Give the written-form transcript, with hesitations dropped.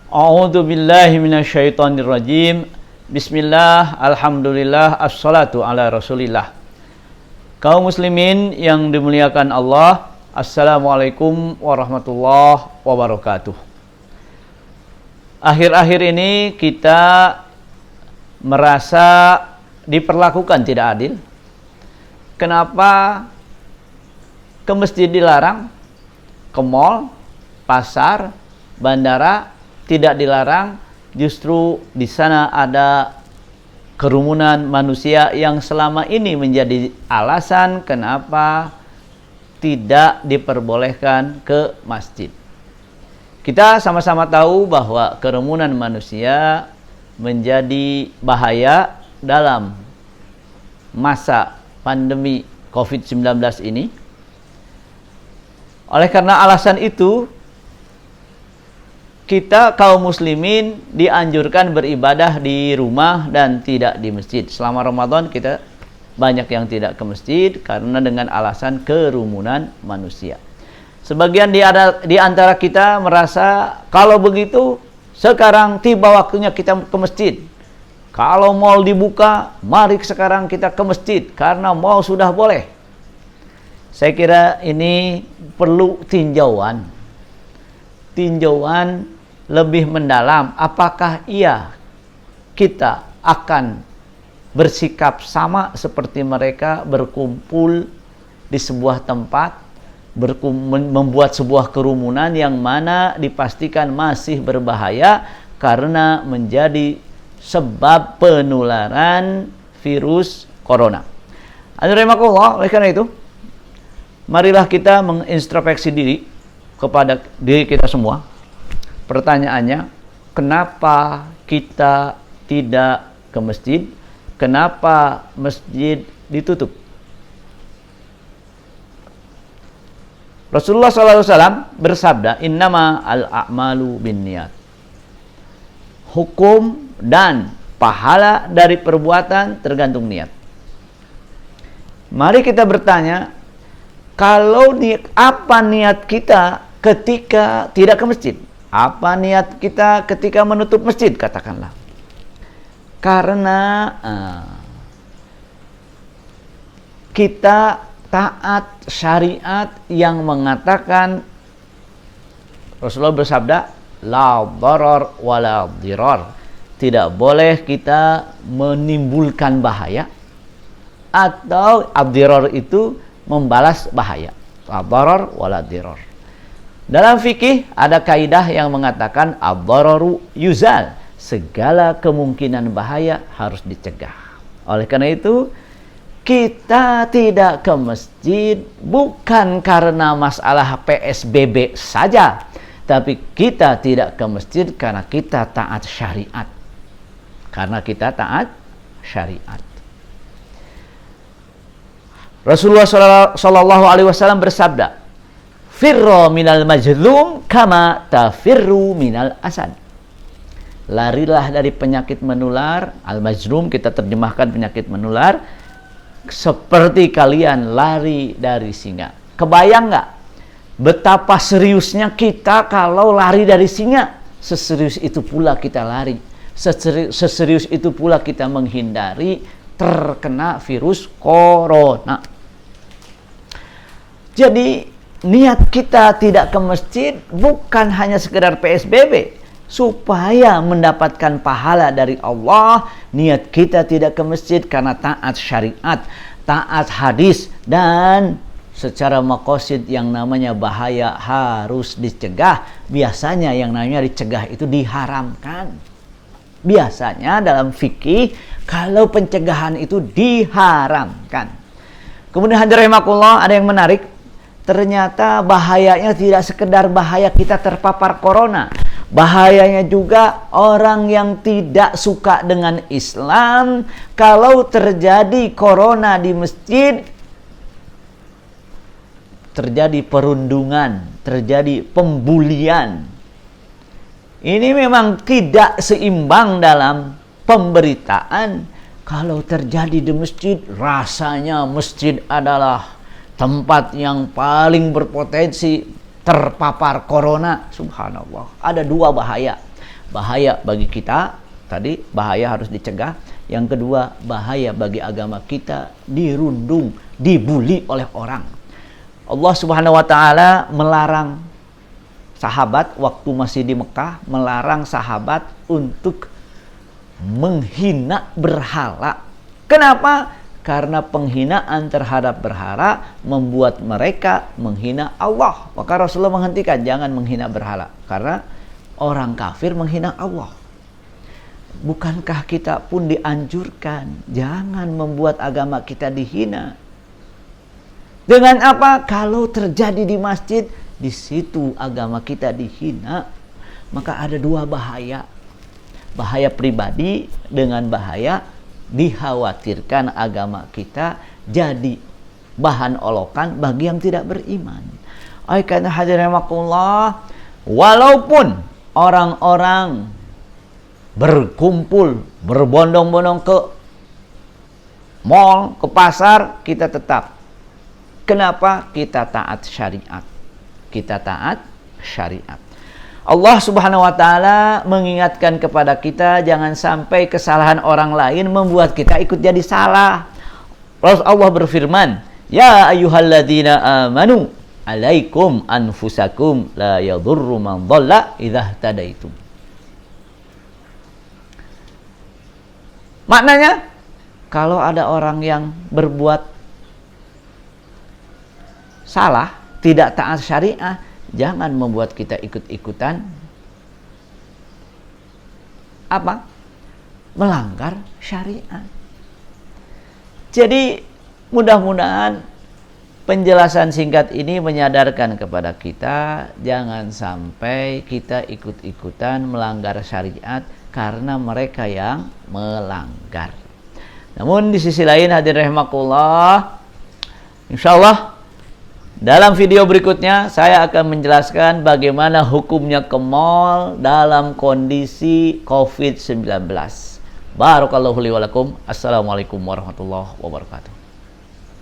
A'udzu billahi minasyaitonir rajim. Bismillah, alhamdulillah, assalatu ala rasulillah. Kaum muslimin yang dimuliakan Allah, assalamualaikum warahmatullahi wabarakatuh. Akhir-akhir ini kita merasa diperlakukan tidak adil. Kenapa ke masjid dilarang, ke mall, pasar, bandara tidak dilarang, justru di sana ada kerumunan manusia yang selama ini menjadi alasan kenapa tidak diperbolehkan ke masjid. Kita sama-sama tahu bahwa kerumunan manusia menjadi bahaya dalam masa pandemi COVID-19 ini. Oleh karena alasan itu, kita kaum muslimin dianjurkan beribadah di rumah dan tidak di masjid. Selama Ramadan kita banyak yang tidak ke masjid karena dengan alasan kerumunan manusia. Sebagian di antara kita merasa kalau begitu sekarang tiba waktunya kita ke masjid. Kalau mal dibuka, mari sekarang kita ke masjid karena mal sudah boleh. Saya kira ini perlu tinjauan lebih mendalam, apakah kita akan bersikap sama seperti mereka berkumpul di sebuah tempat, membuat sebuah kerumunan yang mana dipastikan masih berbahaya karena menjadi sebab penularan virus corona. Alhamdulillah, oleh karena itu, marilah kita mengintrospeksi diri kepada diri kita semua. Pertanyaannya, kenapa kita tidak ke masjid? Kenapa masjid ditutup? Rasulullah SAW bersabda, innama al-a'malu binniyat. Hukum dan pahala dari perbuatan tergantung niat. Mari kita bertanya, kalau apa niat kita ketika tidak ke masjid? Apa niat kita ketika menutup masjid, katakanlah? Karena kita taat syariat yang mengatakan, Rasulullah bersabda, la darar wala dirar. Tidak boleh kita menimbulkan bahaya, atau abdirar itu membalas bahaya. La darar wala dirar. Dalam fikih ada kaidah yang mengatakan ad-dararu yuzal, segala kemungkinan bahaya harus dicegah. Oleh karena itu, kita tidak ke masjid bukan karena masalah PSBB saja, tapi kita tidak ke masjid karena kita taat syariat. Karena kita taat syariat. Rasulullah SAW bersabda, firro minal majzum kama tafirru minal asad. Larilah dari penyakit menular. Al-majzum kita terjemahkan penyakit menular, seperti kalian lari dari singa. Kebayang nggak betapa seriusnya kita kalau lari dari singa? Seserius itu pula kita lari. Seserius itu pula kita menghindari terkena virus corona. Jadi niat kita tidak ke masjid bukan hanya sekedar PSBB. Supaya mendapatkan pahala dari Allah, niat kita tidak ke masjid karena taat syariat, taat hadis, dan secara maqasid yang namanya bahaya harus dicegah. Biasanya yang namanya dicegah itu diharamkan. Biasanya dalam fikih, kalau pencegahan itu diharamkan. Kemudian hadirin rahimakumullah, ada yang menarik. Ternyata bahayanya tidak sekedar bahaya kita terpapar corona. Bahayanya juga orang yang tidak suka dengan Islam. Kalau terjadi corona di masjid, terjadi perundungan, terjadi pembulian. Ini memang tidak seimbang dalam pemberitaan. Kalau terjadi di masjid, rasanya masjid adalah tempat yang paling berpotensi terpapar corona. Subhanallah. Ada dua bahaya. bahaya bagi kita. Tadi bahaya harus dicegah. Yang kedua, bahaya bagi agama kita dirundung, dibuli oleh orang. Allah Subhanahu wa taala melarang sahabat waktu masih di Mekah, melarang sahabat untuk menghina berhala. Kenapa? Karena penghinaan terhadap berhala membuat mereka menghina Allah. Maka Rasulullah menghentikan, jangan menghina berhala. Karena orang kafir menghina Allah. Bukankah kita pun dianjurkan jangan membuat agama kita dihina? Dengan apa? Kalau terjadi di masjid, di situ agama kita dihina, maka ada dua bahaya. Bahaya pribadi dengan bahaya dikhawatirkan agama kita jadi bahan olokan bagi yang tidak beriman. Karena hadirin rahimakumullah, walaupun orang-orang berkumpul, berbondong-bondong ke mall, ke pasar, kita tetap. Kenapa? Kita taat syariat. Kita taat syariat. Allah Subhanahu wa taala mengingatkan kepada kita jangan sampai kesalahan orang lain membuat kita ikut jadi salah. Allah berfirman, "Ya ayyuhalladzina amanu, alaikum anfusakum la yadhurru man dhalla idza tadaitum." Maknanya, kalau ada orang yang berbuat salah, tidak taat syariah, jangan membuat kita ikut-ikutan melanggar syariat. Jadi, mudah-mudahan penjelasan singkat ini menyadarkan kepada kita jangan sampai kita ikut-ikutan melanggar syariat karena mereka yang melanggar. Namun di sisi lain hadirin rahimakumullah, insyaallah dalam video berikutnya saya akan menjelaskan bagaimana hukumnya ke mall dalam kondisi COVID-19. Barakallahu li wa lakum. Assalamualaikum warahmatullahi wabarakatuh.